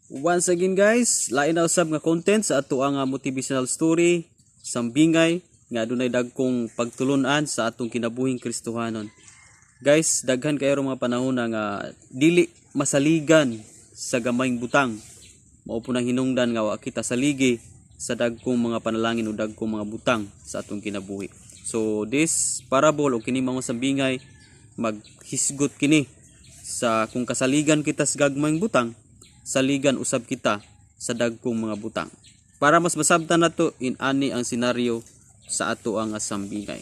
Once again guys, lain na usab nga content sa ato ang motivational story sambingay nga adunay dagkong pagtulunan sa atong kinabuhing Kristohanon. Guys, daghan kayo mga panahon nga dili masaligan sa gamayng butang. Mao po nang hinungdan nga wa kita saligi sa dagkong mga panalangin o dagkong mga butang sa atong kinabuhi. So this parable o kini mga sambingay maghisgot kini sa kung kasaligan kita sa gagmayng butang, saligan usab kita sa dagkong mga butang. Para mas masabtan nato inani ang senaryo sa ato ang sambingay.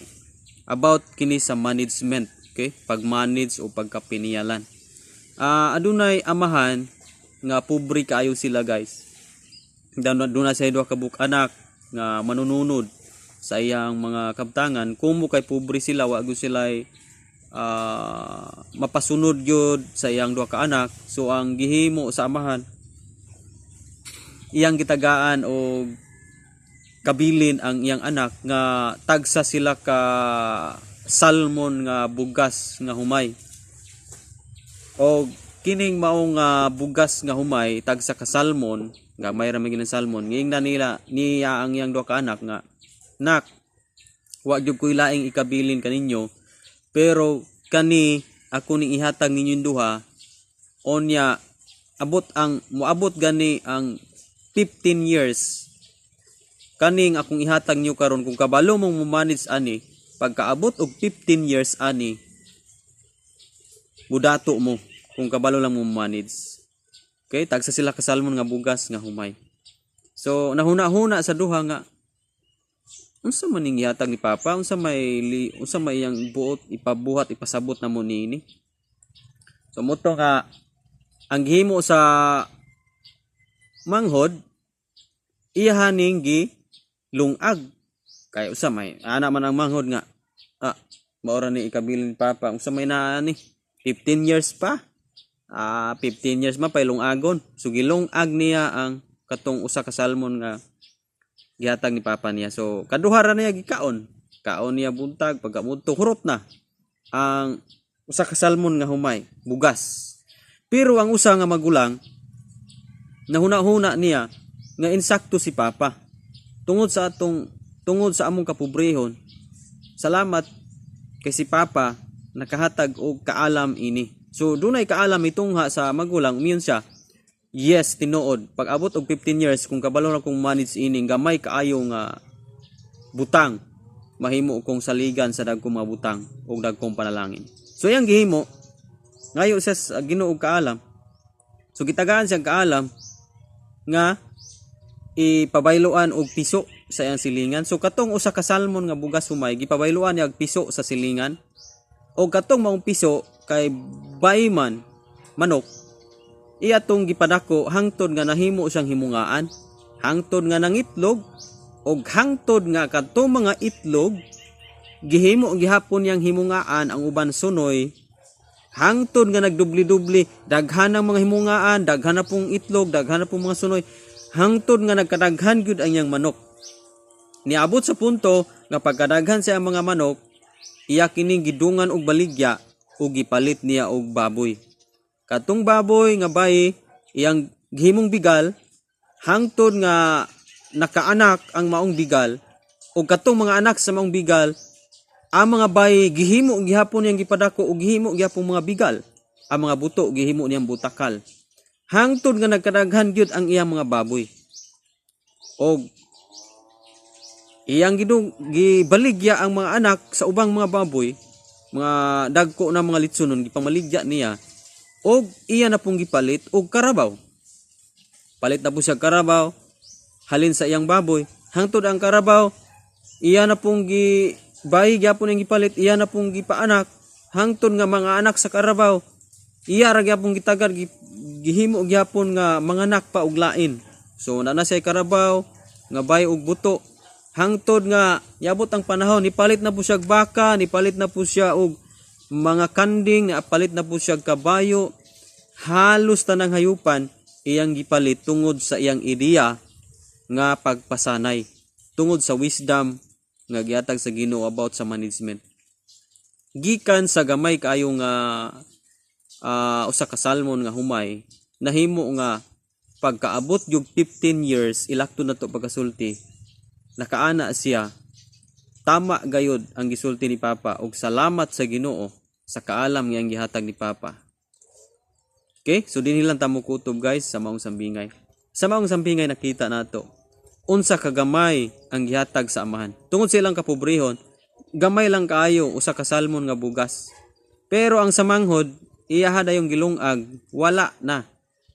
About kini sa management, okay? Pag-manage o pagkapiniyalan. Adunay amahan nga pobre kaayo sila guys. Doon sa duha ka anak nga manununod sa iyang mga kabtangan. Kung mo kay pobre sila, wa gyud sila mapasunod gyud sa iyang duha ka anak. So ang gihimo sa amahan iyang gitagaan o kabilin ang iyang anak nga tagsa sila ka salmon nga bugas nga humay. O kining maong bugas nga humay tagsa ka salmon nga may ra maging salmon nging na niya ang iyang duha ka anak nga nak wa gyud ko laing ikabilin kaninyo pero kani ako ning ihatag ninyong duha onya moabot gani ang 15 years kaning akong ihatag nyo karon kung kabalo mong manage ani pagkaabot og 15 years ani mudato mo kung kabalo lang mo manage. Okay, tagsa sila ka salmon nga bugas nga humay. So nahuna-huna sa duha nga unsa man ning ihatag ni Papa, unsa may iyang buot ipabuhat ipasabot na mo niini. So moto nga ang gihimo sa manghod iyahaning gi lungag kay usa may ana man ang manghod nga maora ni ikabilin Papa unsa may naa ni 15 years pa 15 years man pay lungagon so gilungag niya ang katong usa ka salmon nga gihatag ni Papa niya. So kaduha ra niya gikaon niya buntag pagkamudto hurot na ang usa ka salmon nga humay bugas. Pero ang usa nga magulang nahuna-huna niya nga insakto si Papa tungod sa among kapobrehon. Salamat kay si Papa nakahatag og kaalam ini. So dunay kaalam itungha sa magulang umiyon siya. Yes, tinuod pag abot og 15 years kung kabalo na kong manage ini gamay kaayo nga butang mahimo kong saligan sa dagkong mga butang og dagkong panalangin. So yang gihimo ngayo sa Ginoo og kaalam. So gitagaan siyang kaalam nga ipabayloan og piso sa iyang silingan. So katong usa ka salmon nga bugas humay gipabayloan niya og piso sa silingan. O katong maong piso kay bayman manok iya tong gipadako hangtod nga nahimo siyang himungaan, hangtod nga nangitlog og hangtod nga katong mga itlog gihimo gihapon yang himungaan ang uban sunoy. Hangtod nga nagdubli-dubli, daghan ang mga himungaan, daghan na pong itlog, daghan na pong mga sunoy, hangtod nga nagkadaghan gyud ang iyang manok. Niabot sa punto nga pagkadaghan sa mga manok, iya kining gidungan og baligya ug gipalit niya og baboy. Katong baboy nga bayi iyang gihimong bigal, hangtod nga nakaanak ang maong bigal, ug katong mga anak sa maong bigal ang mga bayi gihimo gihapon yang gipadako ug gihimo gihapon mga bigal. Ang mga buto gihimo niyang butakal. Hangtod nga nagkadaghan gyud ang iyang mga baboy. Og iyang gibaligya ang mga anak sa ubang mga baboy, mga dagko na mga litsunon gipamaligya niya. Og iya na pong gipalit og karabaw. Palit na po siya karabaw halin sa iyang baboy. Hangtod ang karabaw iya na pong bayi gyapon ang gipalit, iya na pong gipaanak hangtod nga mga anak sa karabaw iya ra gyapon gitagad gihimo gyapon nga mga anak pa og lain. So na siya karabaw nga bayi og buto hangtod nga yabot ang panahon nipalit na po siya baka, nipalit na po siya og mga kanding, nipalit na po siya kabayo, halos tanang hayupan iyang gipalit tungod sa iyang ideya nga pagpasanay, tungod sa wisdom nga gihatag sa Ginoo about sa management. Gikan sa gamay kaayo nga usa ka salmon nga humay nahimo nga pagkaabot yung 15 years ilakto na to pagkasulti, nakaana siya, tama gayud ang gisulti ni Papa ug salamat sa Ginoo sa kaalam nga ang gihatag ni Papa. Okay, so dinhi lang ta mo kutob guys sa maong sambingay. Sa maong sambingay nakita nato unsa kagamay ang gihatag sa amahan. Tungod silang kapobrehon, gamay lang kaayo usa ka salmon nga bugas. Pero ang samanghod, iyaha dayong gilungag, wala na.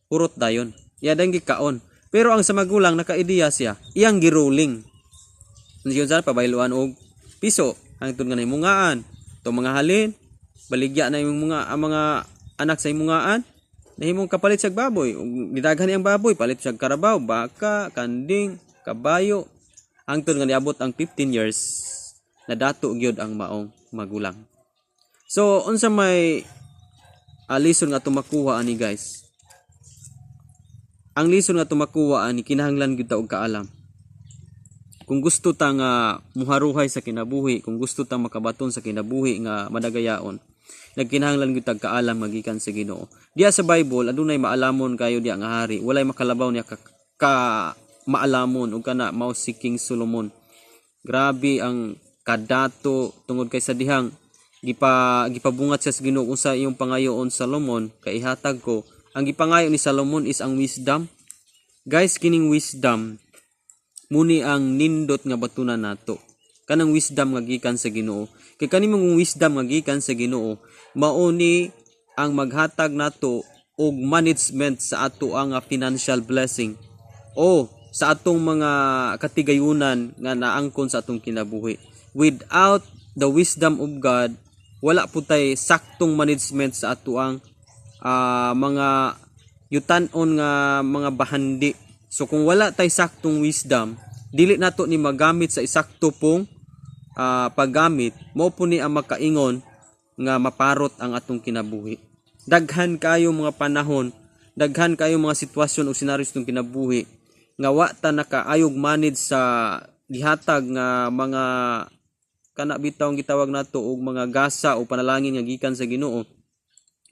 Purot dayon. Iya dayong gikaon. Pero ang sa magulang nakaidiya siya, iyang giruling. Siyon sa pabayloan og piso, hangtod nga na imungaan. To mga halin, baligya na yung mga anak sa imungaan, nahimong kapalit sa baboy. Nidaghan niyang baboy, palit sa karabaw, baka, kanding, kabayo. Hangtod nga niabot ang 15 years, na dato gyud ang maong magulang. So, unsa may lison nga tumakuha ani guys? Ang lison nga tumakuha ani kinahanglan gyud ta og kaalam. Kung gusto ta nga muharuhay sa kinabuhi, kung gusto ta makabaton sa kinabuhi nga madagayaon, nagkinahanglan gyud tag kaalam magikan sa Ginoo. Diya sa Bible adunay maalamon kayo diya nga hari, walay makalabaw niya ka maalamon ug kana mao si King Solomon. Grabe ang kadato tungod kay sa dihang gipabungat siya sa Ginoo kung sa iyong pangayoon Solomon kay ihatag ko. Ang gipangayo ni Solomon is ang wisdom. Guys, kining wisdom muni ang nindot nga batunan nato. Kanang wisdom nga gikan sa Ginoo. Kay kanimong wisdom nga gikan sa Ginoo, mao ni ang maghatag nato og management sa ato ang financial blessing o sa atong mga katigayunan nga naangkon sa atong kinabuhi. Without the wisdom of God, wala po tay saktong management sa ato ang mga yutan-on nga mga bahandi. So kung wala tay saktong wisdom, dili nato ni magamit sa isakto pong paggamit, mao po ni ang makaingon nga maparot ang atong kinabuhi. Daghan kayo mga panahon, daghan kayo mga sitwasyon o senaryo sa atong kinabuhi nga wa ta nakaayog manage sa gihatag nga mga kana bitaw gitawag nato og mga gasa o panalangin nga gikan sa Ginoo.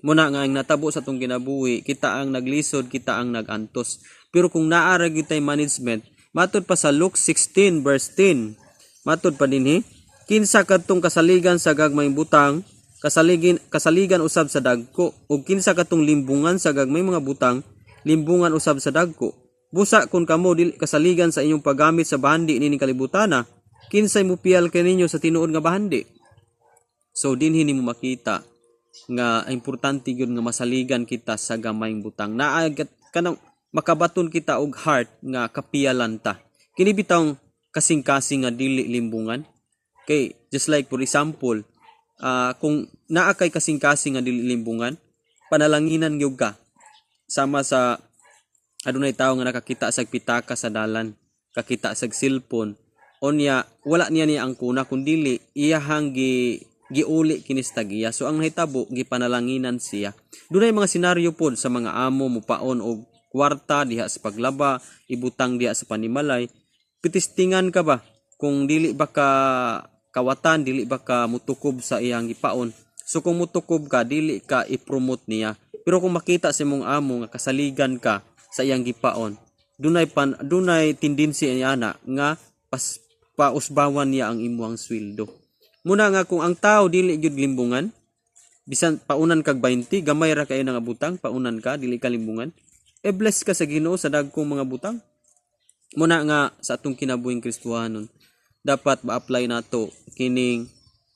Muna nga ang natabo sa atong kinabuhi, kita ang naglisod, kita ang nagantos. Pero kung naara gyud tay management, matud pa sa Luke 16 verse 10, matud pa dinhi, kinsa kadtong kasaligan sa gagmayng butang, kasaligan usab sa dagko, ug kinsa kadtong limbungan sa gagmay mga butang, limbungan usab sa dagko. Busa kun kamo dili kasaligan sa inyong paggamit sa bahandi nining kalibutana, kinsay mo piyal kaninyo sa tinuod nga bahandi. So dinhi nimo makita nga importante gyud nga masaligan kita sa gamayng butang. Naagat kanang makabaton kita og heart nga kapiyalan ta. Kini bitawng kasing-kasing nga dili limbungan. Okay, just like for example, kung naa kay kasing-kasing nga dili limbungan, panalanginan gyud ka sama sa adunay tawo nga nakakita sa pitaka sa dalan, kakita sa cellphone, onya wala niya ang kuna kundili iyahang giuli kinis tagiya. So ang nahitabo gipanalanginan siya. Dunay mga senaryo pod sa mga amo mupaon og kwarta diha sa paglaba, ibutang diha sa panimalay. Pitistingan ka ba kung dili ba ka kawatan, dili ba ka mutukob sa iyang gipaon. So kung mutukob ka, dili ka i-promote niya. Pero kung makita sa imong amo nga kasaligan ka sa iyang gipaon, dunay tendency niya nga pausbawan niya ang imuhang sweldo. Muna nga kung ang tao dili gyud limbungan, bisan paunan kag 20, gamay ra kayo nga butang, paunan ka dili ka limbungan, bless ka sa Ginoo sa dagkong mga butang. Muna nga sa atong kinabuhing Kristohanon, dapat ma-apply nato kining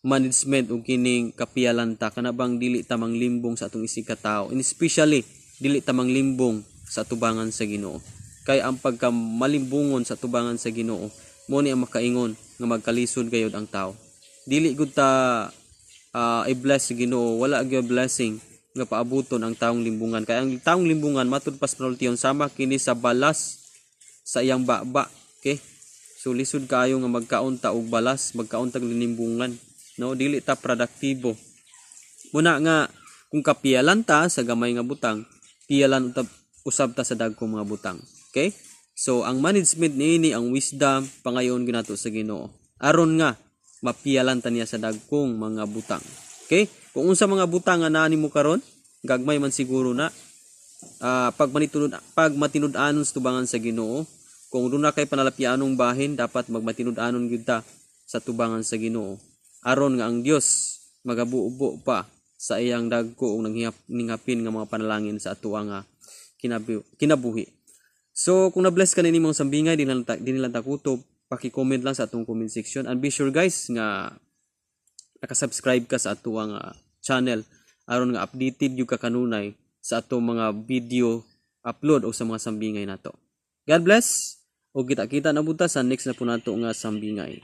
management o kining kapiyalan ta kanabang dili ta manglimbong sa atong isig ka tawo, and especially dili ta manglimbong sa tubangan sa Ginoo. Kay ang pagkamalimbungon sa tubangan sa Ginoo, mo ni ang makaingon nga magkalisod gayud ang tao. Dili gud ta i-bless sa Ginoo, wala gyud blessing nga paabuton ang taong limbungan. Kay ang taong limbungan matud pas penaltiyon sama kini sa balas sa iyang baba. Okay? So lisod kaayo nga magkaon ta og balas, magkaon tag limbungan. No, dili ta produktibo. Muna nga kung kapiyalan ta sa gamay nga butang, piyalan usab ta sa dagkong mga butang. Okay? So ang management niini ang wisdom pangayon ginato sa Ginoo. Aron nga mapiyalan ta niya sa dagkong mga butang. Okay? Kung unsa mga butang nga naa nimo karon, gagmay man siguro na. pag matinud-anon sa tubangan sa Ginoo. Kung doon na kay panalapianong bahin, dapat magmatinud-anon gyud ta sa tubangan sa Ginoo. Aron nga ang Dios magabuo pa sa iyang dagko ug nanghingapin nga mga panalangin sa ato nga kinabuhi. So kung na-bless ka nimong sambingay, di nilang takutob, paki-comment lang sa atong comment section. And be sure guys nga nakasubscribe ka sa ato nga channel aron nga updated yung kakanunay sa ato mga video upload o sa mga sambingay nato. God bless. O kita-kita na buta sa next na po nato nga sambingay.